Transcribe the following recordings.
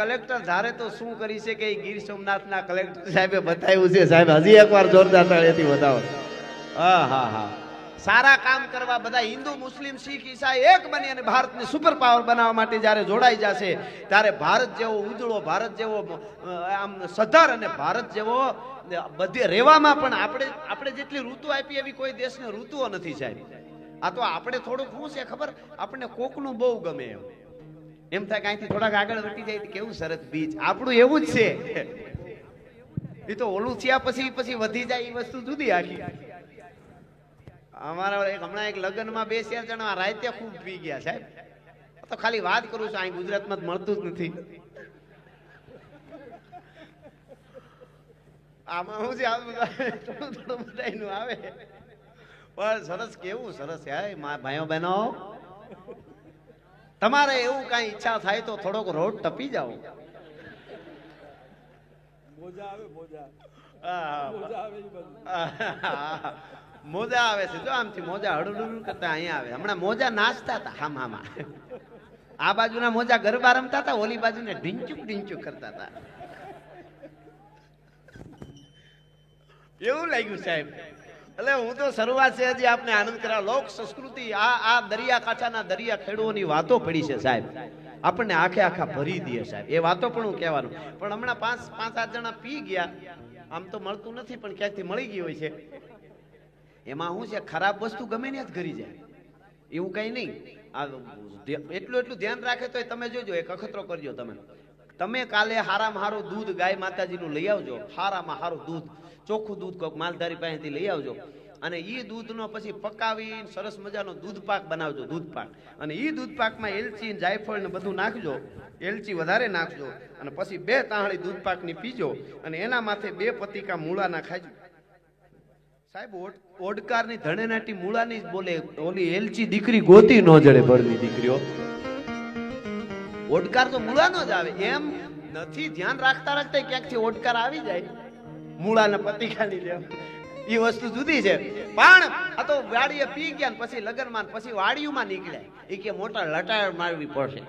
Collector ધારે તો શું કરી છે કે ગીર સોમનાથના કલેક્ટર સાહેબે બતાવ્યું છે સાહેબ હજી એકવાર જોરદાર તાળીથી બતાવો હા હા હા સારા કામ કરવા બધા હિન્દુ મુસ્લિમ શીખ ઈસાઈ એક બની અને ભારતને સુપર પાવર બનાવવા માટે જ્યારે જોડાઈ જશે ત્યારે ભારત જેવો ઉજળો ભારત જેવો આમ સધર અને ભારત જેવો બધી રહેવામાં પણ આપણે જેટલી ઋતુ આપી એવી કોઈ દેશને ઋતુઓ નથી સાહેબ આ તો આપણે થોડુંક શું છે ખબર આપણને કોકનું બહુ ગમે એમ થાય કે અહીંથી થોડાક આગળ વધી જાય કેવું સરસ બીચ આપણું એવું જ છે એ તો ઓલું થયા પછી વધી જાય એ વસ્તુ જુદી આખી અમારા હમણાં એક લગ્નમાં 2-4 જણા રાતે ખૂબ પી ગયા સાહેબ તો ખાલી વાત કરું છું અહીં ગુજરાતમાં મળતું જ નથી આમાં શું છે થોડું બધાનું આવે પણ સરસ કેવું સરસ ભાઈઓ બહેનો તમારે એવું કઈ ઈચ્છા થાય તો થોડોક રોડ ટપી જાઓ મોજા આવે છે જો આમથી મોજા હળું કરતા અહીંયા આવે હમણાં મોજા નાચતા હતા હામાં આ બાજુના મોજા ગરબા રમતા હતા ઓલી બાજુને ઢીંચુક કરતા હતા એવું લાગ્યું સાહેબ એટલે હું તો શરૂઆત છે હજી આપને આનંદ કરાવ લોક સંસ્કૃતિ આ દરિયાકાંઠાના દરિયા ખેડૂઓની વાતો પડી છે સાહેબ આપણને આખા ભરી દે સાહેબ એ વાતો પણ હું કહેવાનું પણ હમણાં 5-7 જણા પી ગયા આમ તો મળતું નથી પણ ક્યાંકથી મળી ગયું હોય છે એમાં શું છે ખરાબ વસ્તુ ગમે ને જ ઘરી જાય એવું કઈ નહીં એટલું ધ્યાન રાખે તો તમે જોજો એક અખતરો કરજો તમે કાલે હારામાં હારું દૂધ ગાય માતાજીનું લઈ આવજો હારામાં હારું દૂધ ચોખ્ખું દૂધ કોક માલધારી પાસેથી લઈ આવજો અને એ દૂધનો પછી પકાવી સરસ મજાનો દૂધ પાક બનાવજો દૂધ પાક અને એ દૂધ પાકમાં એલચી જાયફળ ને બધું નાખજો એલચી વધારે નાખજો અને પછી 2 તાંહળી દૂધ પાકની પીજો અને એના માથે 2 પતિકા મૂળાના ખાજો સાહેબ ઓડકારની ધણેનાટી મૂળાની જ બોલે ઓલી એલચી દીકરી ગોતી નો જડે બળની દીકરીઓ ઓડકાર તો મૂળાનો જ આવે એમ નથી ધ્યાન રાખતા ક્યાંકથી ઓડકાર આવી જાય મૂળાના પતિકાની જેમ એ વસ્તુ જુદી છે પણ આ તો વાડીએ પી ગયા પછી લગનમાં પછી વાડીયુંમાં નીકળ્યા એ કે મોટા લટાર મારવી પડશે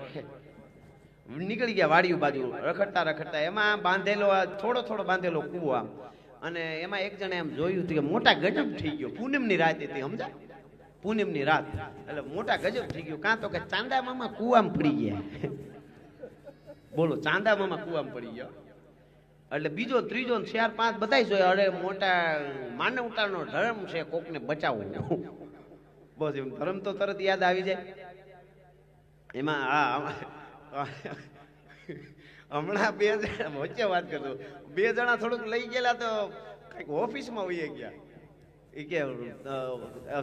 નીકળી ગયા વાડીયું બાજુ રખડતા એમાં બાંધેલો થોડો બાંધેલો કૂવો આમ અને એમાં એક જણે એમ જોયું કે મોટા ગજબ થઈ ગયો પૂનમની રાત હતી સમજા પૂનમની રાત એટલે મોટા ગજબ થઈ ગયો કાં તો કે ચાંદા મામા કૂવામાં પડી ગયા બોલો ચાંદા મામા કૂવામાં પડી ગયો એટલે બીજો ત્રીજો 4-5 બધાય જોયા અરે મોટા માનવતાનો ધર્મ છે કોકને બચાવવું બસ એમ ધર્મ તો તરત યાદ આવી જાય એમાં હમણાં 2 જણા વચ્ચે વાત કરતો 2 જણા થોડુંક લઈ ગયેલા તો કઈક ઓફિસમાં વહી ગયા એ કે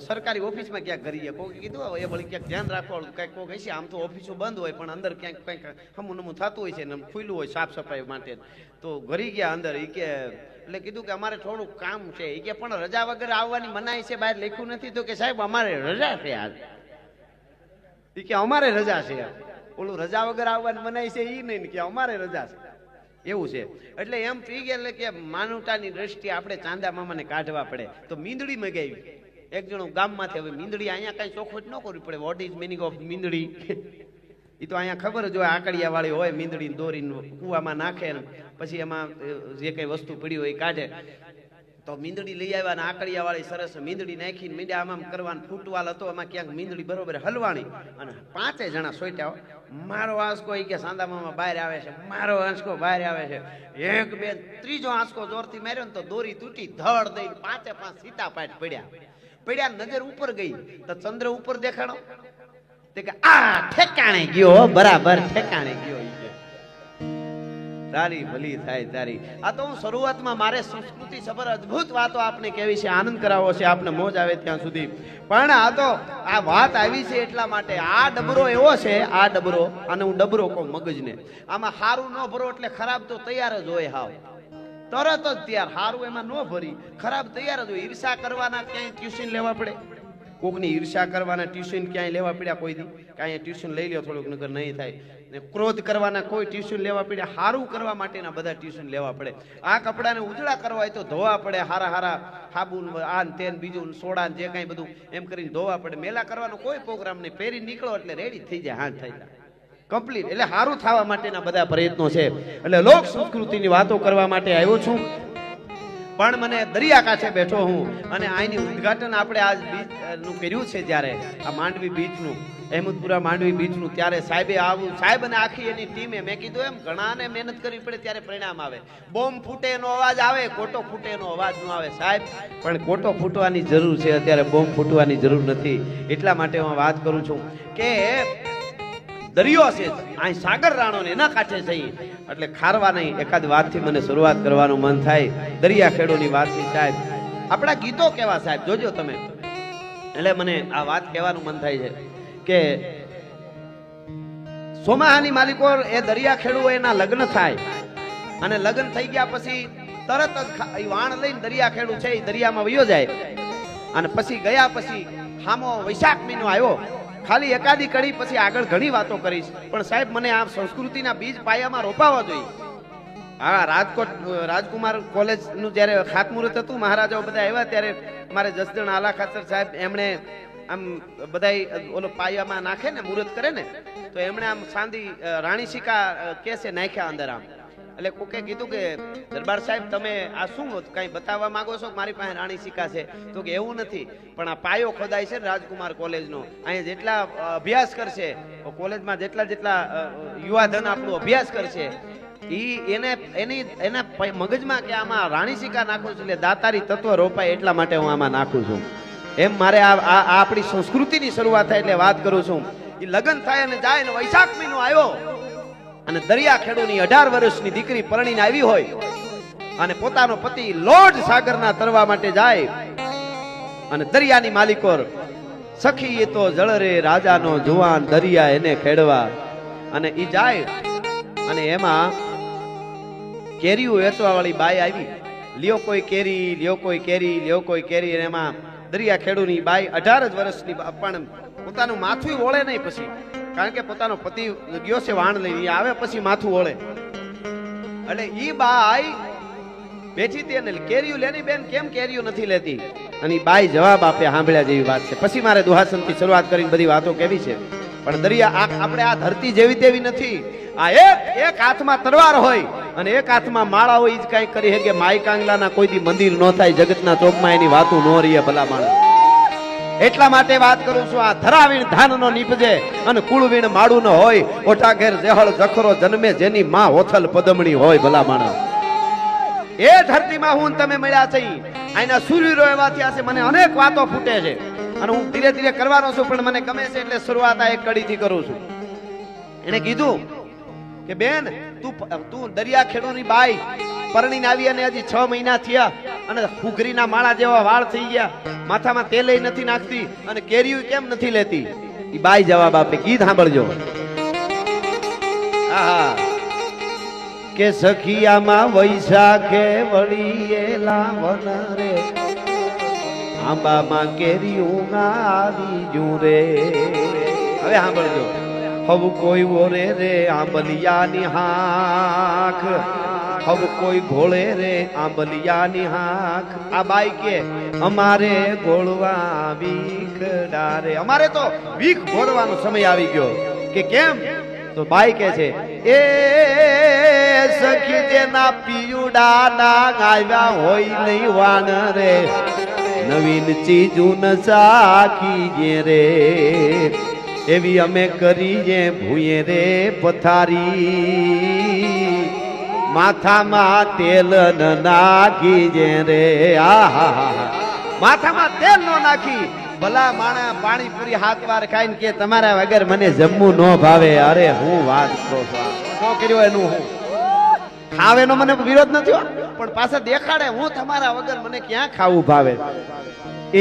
સરકારી ઓફિસમાં ક્યાંક ઘરી ગયા કોઈ કીધું એ વળી ક્યાંક ધ્યાન રાખવાનું કઈક કોઈ કહીશે આમ તો ઓફિસો બંધ હોય પણ અંદર ક્યાંક કંઈક હમું થતું હોય છે ને ખુલ્લું હોય સાફ સફાઈ માટે તો ઘરી ગયા અંદર એ કે એટલે કીધું કે અમારે થોડુંક કામ છે એ કે પણ રજા વગર આવવાની મનાઈ છે બહાર લખ્યું નથી તો કે સાહેબ અમારે રજા છે આજ એ કે અમારે રજા છે ઓલું રજા વગર આવવાની મનાઈ છે એ નહીં કે અમારે રજા છે એવું છે એટલે એમ થઈ ગયા એટલે કે માનવતાની દ્રષ્ટિએ આપણે ચાંદા મામાને કાઢવા પડે તો મીંદડી મગાવી એક જણો ગામમાંથી હવે મીંદડી અહીંયા કઈ ચોખવટ ન કરવી પડે વોટ ઇઝ મિનિંગ ઓફ મીંદડી એ તો અહીંયા ખબર જ હોય આકડિયા વાળી હોય મીંદડી દોરીને કુવામાં નાખે ને પછી એમાં જે કઈ વસ્તુ પડી હોય એ કાઢે તો મીંદડી લઈ આવ્યા ને આકડિયા વાળી સરસ મીંદડી નાખીને મીંડા આમ કરવાનું ફૂટવાલ હતો એમાં ક્યાંક મીંદડી બરોબર હલવાણી અને 5 જણા સોટ્યા મારો આંસકો કે સાંદા મામા બહાર આવે છે મારો આંસકો બહાર આવે છે 1 2 ત્રીજો આંસકો જોરથી માર્યો ને તો દોરી તૂટી ધડ દઈ 5 સીતા પાટ પડ્યા નજર ઉપર ગઈ તો ચંદ્ર ઉપર દેખાડો તે કે આ ઠેકાણે ગયો બરાબર ઠેકાણે ગયો તારી ભલી થાય તારી આ તો હું શરૂઆતમાં મારે સંસ્કૃતિ સબર અદ્ભુત વાતો આપને કેવી છે આનંદ કરાવો છે આપને મોજ આવે ત્યાં સુધી પણ આ તો આ વાત આવી છે એટલા માટે આ ડબરો એવો છે આ ડબરો અને હું ડબરો કહું મગજને આમાં હારું ન ભરો એટલે ખરાબ તો તૈયાર જ હોય હાવ તરત જ તૈયાર હારું એમાં ન ભરી ખરાબ તૈયાર જ હોય ઈર્ષા કરવાના ક્યાંય ટ્યુશન લેવા પડે કોકની ઈર્ષા કરવાના ટ્યુશન ક્યાંય લેવા પડ્યા કોઈ દી કાંઈ ટ્યુશન લઈ લ્યો થોડુંક નગર નહીં થાય ને ક્રોધ કરવાના કોઈ ટ્યુશન લેવા પડ્યા હારું કરવા માટેના બધા ટ્યુશન લેવા પડે આ કપડાને ઉજળા કરવા હોય તો ધોવા પડે હારા સાબુન આ તેન બીજું સોડા જે કાંઈ બધું એમ કરીને ધોવા પડે મેલા કરવાનો કોઈ પ્રોગ્રામ નહીં પહેરી નીકળો એટલે રેડી થઈ જાય હાથ થઈ જાય કમ્પ્લીટ એટલે સારું થવા માટેના બધા પ્રયત્નો છે. એટલે લોક સંસ્કૃતિની વાતો કરવા માટે આવ્યો છું. પણ મને દરિયાકાંઠે બેઠો હું અને આની ઉદ્ઘાટન આપણે આજ બીચનું કર્યું છે જ્યારે આ માંડવી બીચનું, અહેમદપુરા માંડવી બીચનું, ત્યારે સાહેબે આવું, સાહેબ અને આખી એની ટીમે, મેં કીધું એમ ઘણાને મહેનત કરવી પડે ત્યારે પરિણામ આવે. બોમ્બ ફૂટે એનો અવાજ આવે, કોટો ફૂટે એનો અવાજ ન આવે સાહેબ. પણ કોટો ફૂટવાની જરૂર છે, અત્યારે બોમ્બ ફૂટવાની જરૂર નથી. એટલા માટે હું વાત કરું છું કે દરિયો છે અહીં સાગર રાણો ને એના કાંઠે જઈ એટલે ખારવા નહીં. એકાદ વાતથી મને શરૂઆત કરવાનું મન થાય, દરિયા ખેડોની વાતથી સાહેબ. આપણા ગીતો કેવા સાહેબ જોજો તમે, એટલે મને આ વાત કહેવાનું મન થાય છે કે સોમાહાની માલિકો એ દરિયા ખેડૂ એના લગ્ન થાય અને લગ્ન થઈ ગયા પછી તરત જ વાણ લઈને દરિયા ખેડૂ છે એ દરિયામાં વયો જાય. અને પછી ગયા પછી હામો વૈશાખ મહિનો આવ્યો, ખાલી એકાદી કડી પછી આગળ ઘણી વાતો કરીશ. પણ સાહેબ મને આ સંસ્કૃતિના બીજ પાયામાં રોપાવા જોઈએ. હા, રાજકોટ રાજકુમાર કોલેજ નું જયારે ખાતમુહૂર્ત હતું, મહારાજાઓ બધા આવ્યા ત્યારે મારે જસદણ આલા ખાચર સાહેબ એમણે આમ બધા ઓલો પાયામાં નાખે ને, મુહૂર્ત કરે ને, તો એમણે આમ સાંધી રાણી સિક્કા કેસે નાખ્યા અંદર આમ. એટલે કોકે કીધું કે દરબાર સાહેબ તમે આ શું કઈ બતાવવા માંગો છો, મારી પાસે રાણી સિક્કા છે? તો કે એવું નથી, પણ આ પાયો ખોદાય છે રાજકુમાર કોલેજનો, અહીંયા જેટલા અભ્યાસ કરશે કોલેજમાં, જેટલા યુવાધન આપણું અભ્યાસ કરશે એના મગજમાં કે આમાં રાણી સિક્કા નાખું છું, એટલે દાતારી તત્વ રોપાય એટલા માટે હું આમાં નાખું છું. એમ મારે આ આપણી સંસ્કૃતિની શરૂઆત થાય એટલે વાત કરું છું. એ લગ્ન થાય અને જાય ને વૈશાખ મહિનો આવ્યો અને દરિયા ખેડૂની 18 વર્ષની દીકરી પરણીને આવી હોય અને પોતાનો પતિ લોર્ડ સાગરના તરવા માટે જાય અને દરિયાની માલિકો સખી એ તો જળરે રાજાનો જુવાન દરિયા એને ખેડવા, અને ઈ જાય અને એમાં કેરીઓ વેચવા વાળી બાઈ આવી. લ્યો કોઈ કેરી, લ્યો કોઈ કેરી, લ્યો કોઈ કેરી. અને એમાં દરિયા ખેડૂની બાઈ 18 જ વર્ષની, પણ પોતાનું માથું ઓળે નહીં પછી, કારણ કે પોતાનો પતિ ગયો છે વાણ લઈ, આવે પછી માથું ઓળે. એટલે ઈ બાઈ બેઠી હતી અને કેરીઓ લેની, બેન કેમ કેરીઓ નથી લેતી? અને ઈ બાઈ જવાબ આપે, સાંભળ્યા જેવી વાત છે. પછી મારે દુહાસનથી શરૂઆત કરીને બધી વાતો કેવી છે. પણ દરિયા આપણે આ ધરતી જેવી તેવી નથી. આ એક હાથમાં તરવાર હોય અને એક હાથમાં માળા હોય, જ કઈ કરી હે કે માઈ કાંગલાના કોઈ દી મંદિર ન થાય, જગતના ચોકમાં એની વાતો ન રહીએ ભલા માણસ. એટલા માટે વાત કરું છું, આ ધરાવીણ ધાનનો નીપજે અને કુળવીણ માડું ન હોય, ઓઠા ઘેર જેહળ જખરો જન્મે જેની માં ઓથલ પદમણી હોય ભલા માણસ. એ ધરતીમાં હું તમે મળ્યા છે, આના સૂર્યરો એવા થયા છે. મને અનેક વાતો ફૂટે છે અને હું ધીરે ધીરે કરવાનો છું, પણ મને ગમે છે એટલે શરૂઆત આ એક કડીથી કરું છું. એને કીધું કે બેન તું દરિયા ખેડૂની બાઈ પરણીને આવી અને હજી 6 મહિના થયા અને ફુગરીના માળા જેવા વાળ થઈ ગયા, માથામાં તેલ નથી નાખતી અને કેરીઓ કેમ નથી લેતી? ઈ બાઈ જવાબ આપે, ગીત સાંભળજો. આહા, કે સખિયામાં વૈશાખે વળીએલા વન રે, આંબામાં કેરીઓ આવી જુરે. હવે સાંભળજો. હવ કોઈ ઓરે રે આંબલિયાની હાખ, હવ કોઈ ઘોળે રે આંબલિયાની હાખ. આ બાઈ કે અમારે ગોળવા વીખ ડારે, અમારે તો વીખ ઘોરવાનો સમય આવી ગયો. કે કેમ? તો બાઈ કે છે એ સખી જેના પિયુડા ના આવ્યા હોય નહીં વાણ રે, નવીન ચીજું ન સાખી જે રે, એવી અમે કરીએ ભૂયે રે પથારી, માથામાં તેલ ન નાખી જે રે. આહા, માથામાં તેલ ન નાખી. ભલા માણા પાણીપુરી 7 વાર ખાઈને કે તમારા વગર મને જમવું ન ભાવે. અરે હું વાત કરો છો, શું કર્યું એનું? હું ખાવેનો મને વિરોધ નથી, પણ પાછા દેખાડે હું તમારા વગર મને ક્યાં ખાવું ભાવે.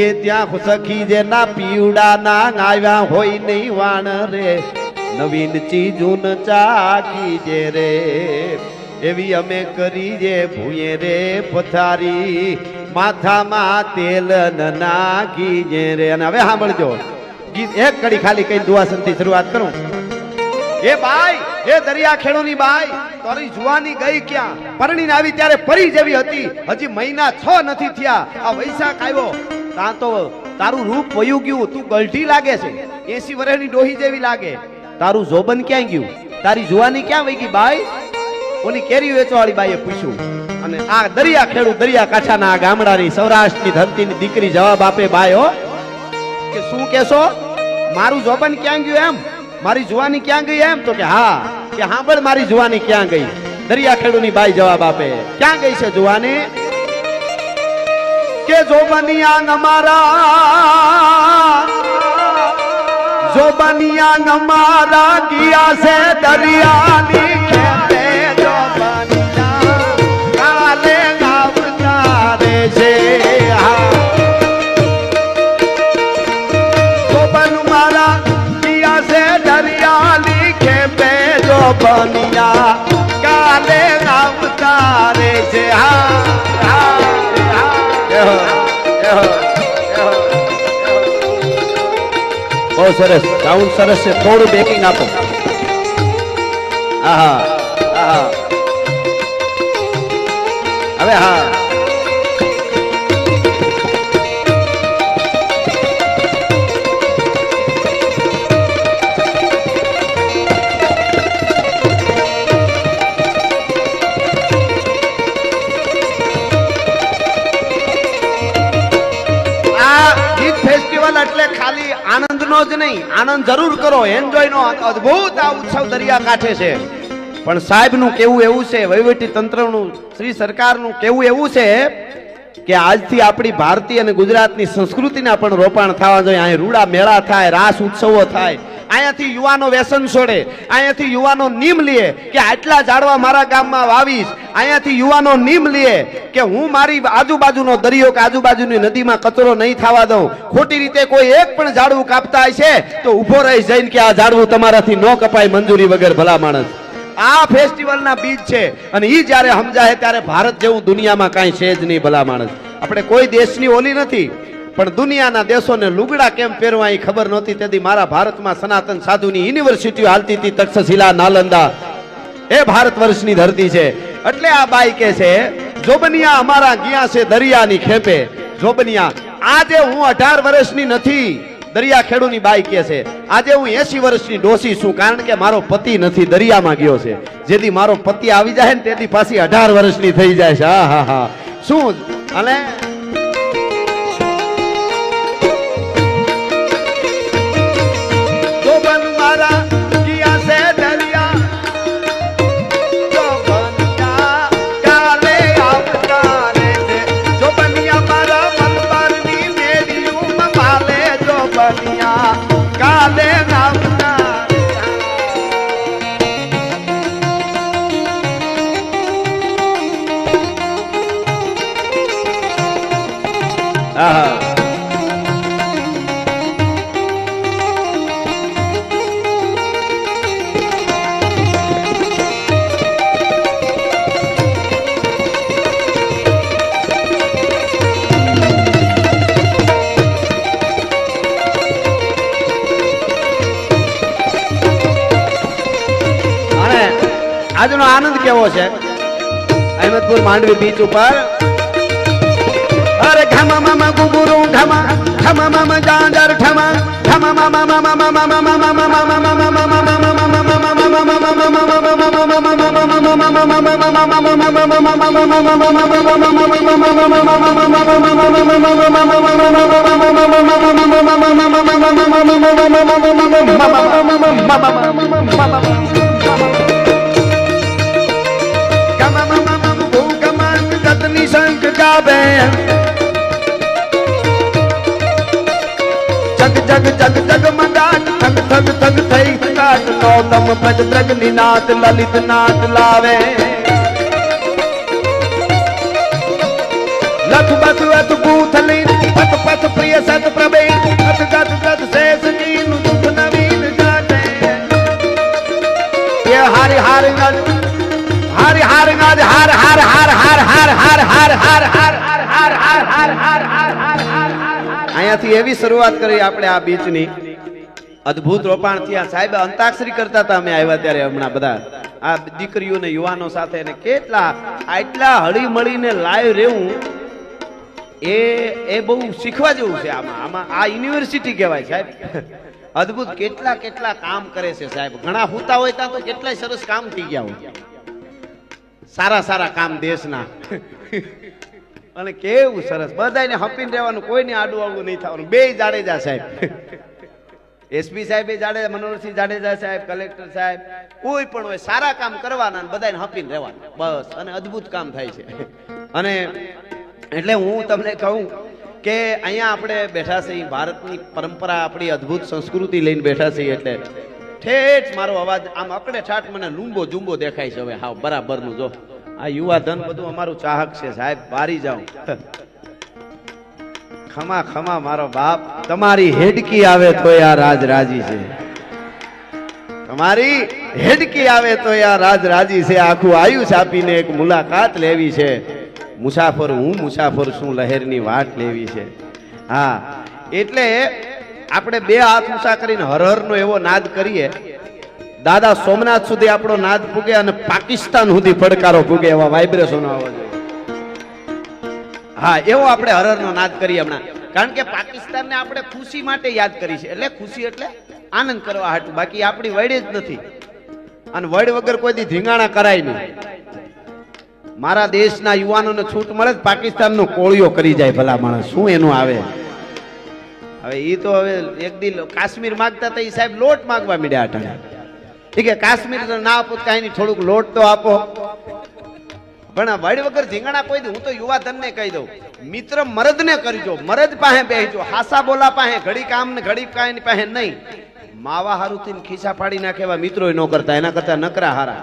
એ ત્યાં સખી જેના પીવડા ના આવ્યા હોય નહીં વાણ રે, નવીન ચીજું ચાખી જે રે, એવી અમે કરી જે ભૂયે રે પથારી, માથામાં તેલ ન નાખી જે રે. અને હવે સાંભળજો, ગીત એક કડી ખાલી કઈ દુઆસનથી શરૂઆત કરું. એ બાઈ, એ દરિયા ખેડૂની બાઈ, તારી જુવાની ગઈ ક્યાં? પરણીને આવી ત્યારે પરી જેવી હતી, હજી મહિના 6 નથી થયા, આ વૈશાખ આવ્યો ત્યાં તો તારું રૂપ વયું ગયું, તું ગલઢી લાગે છે, 80 વર્ષની ડોહી જેવી લાગે, તારું જોબન ક્યાં ગયું? તારી જુવાની ક્યાં વહી ગઈ બાઈ? ઓલી કેરી વેચવાળી બાઈએ પૂછ્યું. અને આ દરિયા ખેડૂત દરિયા કાંઠાના આ ગામડાની સૌરાષ્ટ્રની ધરતીની દીકરી જવાબ આપે બાયો કે શું કેશો? મારું જોબન ક્યાં ગયું એમ? મારી જુવાની ક્યાં ગઈ એમ? તો કે હા. કે સાંભળ મારી જુવાની ક્યાં ગઈ? દરિયા ખેડૂની બાઈ જવાબ આપે, ક્યાં ગઈ છે જુવાની? કે જોબની આંગ અમારા, જોબની આંગ અમારા ગયા છે દરિયાની ખેતે જોબની કાલે ગાવતા રે છે. જોબન મારા ગયા છે દરિયાની ખેતે જોબનિયા કાલે ગાવતા રે છે. બહુ સરસ, સાઉન્ડ સરસ છે, થોડું બેકિંગ આપો. આહા આહા, હવે હા. એટલે ખાલી આનંદનો જ નહીં, આનંદ જરૂર કરો, એન્જોય નો અદ્ભુત આ ઉત્સવ દરિયા કાંઠે છે. પણ સાહેબ નું કેવું એવું છે, વહીવટી તંત્રનું, શ્રી સરકારનું કેવું એવું છે કે આજથી આપણી ભારતીય અને ગુજરાતની સંસ્કૃતિના પણ રોપાણ થવા જોઈએ. અહીં રૂડા મેળા થાય, રાસ ઉત્સવો થાય, અહીંયાથી યુવાનો વ્યસન છોડે, અહીંયાથી યુવાનો નીમ લે કે આટલા ઝાડવા મારા ગામમાં વાવીશ, અહીંયાથી યુવાનો નીમ લે કે હું મારી આજુબાજુનો દરિયો કે આજુબાજુની નદીમાં કચરો નહીં થવા દઉં. ખોટી રીતે કોઈ એક પણ ઝાડવું કાપતા હશે તો ઉભો રહી જઈને કે આ ઝાડવું તમારાથી ન કપાય મંજૂરી વગર. ભલા માણસ, આ ફેસ્ટિવલના બીજ છે અને ઈ જ્યારે સમજાય ત્યારે ભારત જેવું દુનિયામાં કાંઈ છે જ નહીં. ભલા માણસ, આપણે કોઈ દેશની ઓલી નથી, પણ દુનિયાના દેશોને લુગડા કેમ પહેરવા એ ખબર નહોતી. તેથી મારા ભારતમાં સનાતન સાધુની યુનિવર્સિટીઓ હાલતી હતી, તક્ષશિલા, નાલંદા, એ ભારત વર્ષની ધરતી છે. એટલે આ બાઈ કે છે જોબનિયા અમારા ગયા છે દરિયાની ખેપે. જોબનિયા, આજે હું 18 વર્ષની નથી, દરિયા ખેડૂની બાઈ કે છે આજે હું 80 વર્ષની ડોસી છું, કારણ કે મારો પતિ નથી, દરિયામાં ગયો છે. જેથી મારો પતિ આવી જાય ને તેથી પાછી 18 વર્ષની થઈ જાય છે. હા હા હા, શું. અને આજનો આનંદ કેવો છે અહેમદપુર માંડવી બીચ ઉપર. અરે ઘમા મામા ગુગુરુ ઘમા ઘમા મામા જાંજર ઠમા ઘમા મામા મામા મામા મામા સંગ ગાવે જગ જગ જગ જગ મગાટ થગ થગ થગ થઈ કાટ નૌતમ પ્રજ પ્રજની નાથ લલિત નાથ લાવે લખ બસ અત પૂથલી પત પત પ્રિય સત પ્રભે અત ગત ગત શેષ कीन दुख नवीन जाते ये हरि हरि गज हरि हरि गज हर हर हर हर हर हर हर हर हर हर हर हर हर हर हर અહીંયાથી એવી શરૂઆત કરી આપણે આ બીચની અદ્ભુત રોપાણ થયા. સાહેબ અંતાક્ષરી કરતા હતા અમે આવ્યા ત્યારે, હમણાં બધા આ દીકરીઓ ને યુવાનો સાથે ને કેટલા આટલા હળી મળીને લાઈવ રહેવું એ બહુ શીખવા જેવું છે. આમાં આ યુનિવર્સિટી કહેવાય સાહેબ. અદ્ભુત કેટલા કેટલા કામ કરે છે સાહેબ. ઘણા હુતા હોય ત્યાં તો કેટલાય સરસ કામ થઈ ગયા હોય, સારા સારા કામ દેશના. અને કેવું સરસ બધાને હપીને રહેવાનું, કોઈને આડું આવડું નહીં થવાનું. બે જાડેજા સાહેબ, એસપી સાહેબ જાડેજા, મનોહરસિંહ જાડેજા સાહેબ, કલેક્ટર સાહેબ, કોઈ પણ હોય સારા કામ કરવાના, બધાને હપીને રહેવાનું બસ. અને અદ્ભુત કામ થાય છે. અને એટલે હું તમને કહું કે અહીંયા આપણે બેઠા છીએ, ભારતની પરંપરા, આપણી અદ્ભુત સંસ્કૃતિ લઈને બેઠા છીએ. એટલે ઠેઠ મારો અવાજ આમ અકડે ઠાઠ મને લૂંબો જુંબો દેખાય છે. હવે હા બરાબરનું જો આ યુવા ધન બધું અમારું ચાહક છે સાહેબ. બારી જાઉં ખમા ખમા મારો બાપ, તમારી હેડકી આવે તો યાર રાજ રાજી છે. તમારી હેડકી આવે તો યાર રાજ રાજી છે. આખું આયુષ આપીને એક મુલાકાત લેવી છે. મુસાફર હું મુસાફર શું, લહેરની વાટ લેવી છે. હા એટલે આપણે બે હાથ ઊંચા કરીને હર હર નો એવો નાદ કરીએ, દાદા સોમનાથ સુધી આપણો નાદ પૂગે અને પાકિસ્તાન સુધી પડકારો પૂગે એવા વાઇબ્રેશન આવવા જોઈએ. હા એવો આપણે હર હર નો નાદ કરીએ હમણાં. કારણ કે પાકિસ્તાનને આપણે ખુશી માટે યાદ કરી છે. એટલે ખુશી એટલે આનંદ કરવા હાટું, બાકી આપણી વડે જ નથી. અને વડ વગર કોઈ દી ધીંગાણા કરાય નહીં. મારા દેશના યુવાનોને છૂટ મળે, પાકિસ્તાનનો કોળિયો કરી જાય ભલા માણસ, શું એનું આવે. હવે એ તો હવે એક દી કાશ્મીર માંગતા હતા, એ સાહેબ લોટ માંગવા માંડ્યા અટાણે. ઠીક છે કાશ્મીર ના આપો કાંઈ નહીં, થોડુંક લોટ તો આપો. પણ વડ વગર ધીંગાણા કોઈ દી, હું તો યુવા ધનને કહી દઉં, મિત્ર મરદને કરજો, મરદ પાસે બેસજો, હાસા બોલા પાસે, ઘડી કામ ને ઘડી કાંઈ પાસે નહીં. માવા હારું થઈને ખિસ્સા ફાડી નાખે એવા મિત્રો ન કરતા, એના કરતા નકરા હારા,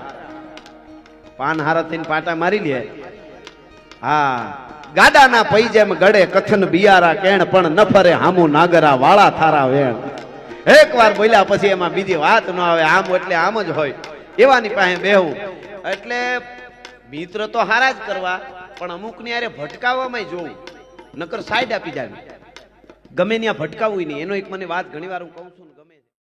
પાન હારા થઈને પાટા મારી લે. હા ગાડાના પૈ જેમ ગળે કથન બિયારા કેણ, પણ ન ફરે હામુ નાગરા વાળા થારા વેણ. એક વાર બોલ્યા પછી એમાં બીજી વાત ન આવે, આમ એટલે આમ જ હોય એવાની પાસે બેહવું. એટલે મિત્ર તો હારા જ કરવા, પણ અમુક ની યારે ભટકાવવામાં જોવું, નકર સાઈડ આપી જાય, ગમે ત્યાં ભટકાવવું નહીં. એનો એક મને વાત ઘણી વાર હું કહું